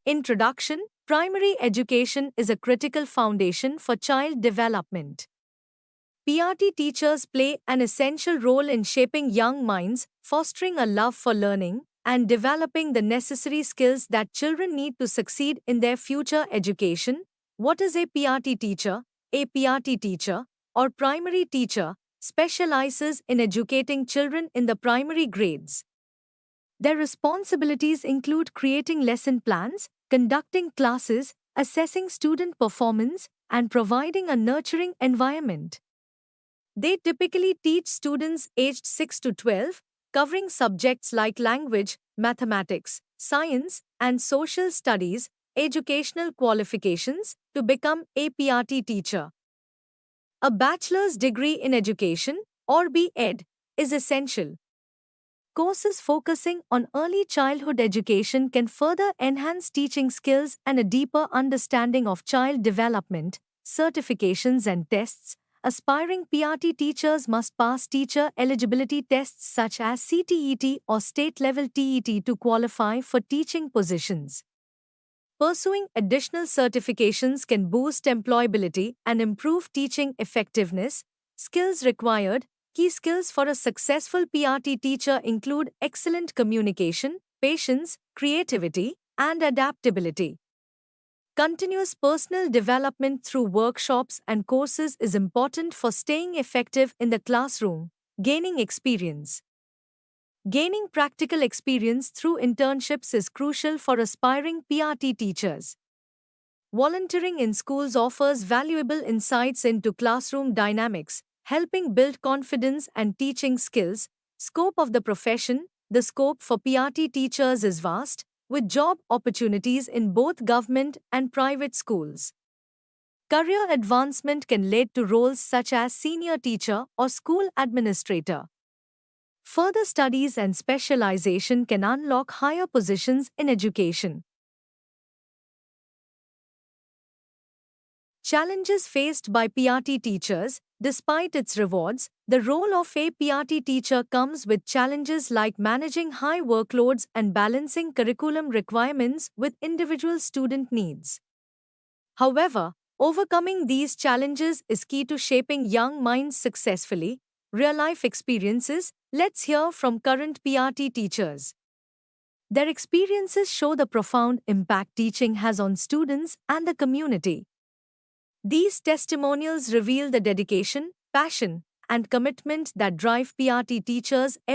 Introduction: Primary education is a critical foundation for child development. PRT teachers play an essential role in shaping young minds, fostering a love for learning, and developing the necessary skills that children need to succeed in their future education. What is a PRT teacher? A PRT teacher, or primary teacher, specializes in educating children in the primary grades. Their responsibilities include creating lesson plans, conducting classes, assessing student performance, and providing a nurturing environment. They typically teach students aged 6 to 12, covering subjects like language, mathematics, science, and social studies. Educational qualifications to become a PRT teacher. A bachelor's degree in education, or B.Ed, is essential. Courses focusing on early childhood education can further enhance teaching skills and a deeper understanding of child development. Certifications and tests. Aspiring PRT teachers must pass teacher eligibility tests such as CTET or state-level TET to qualify for teaching positions. Pursuing additional certifications can boost employability and improve teaching effectiveness. Skills required. Key skills for a successful PRT teacher include excellent communication, patience, creativity, and adaptability. Continuous personal development through workshops and courses is important for staying effective in the classroom. Gaining experience. Gaining practical experience through internships is crucial for aspiring PRT teachers. Volunteering in schools offers valuable insights into classroom dynamics, helping build confidence and teaching skills. Scope of the profession. The scope for PRT teachers is vast, with job opportunities in both government and private schools. Career advancement can lead to roles such as senior teacher or school administrator. Further studies and specialization can unlock higher positions in education. Challenges faced by PRT teachers. Despite its rewards, the role of a PRT teacher comes with challenges like managing high workloads and balancing curriculum requirements with individual student needs. However, overcoming these challenges is key to shaping young minds successfully. Real-life experiences. Let's hear from current PRT teachers. Their experiences show the profound impact teaching has on students and the community. These testimonials reveal the dedication, passion, and commitment that drive PRT teachers every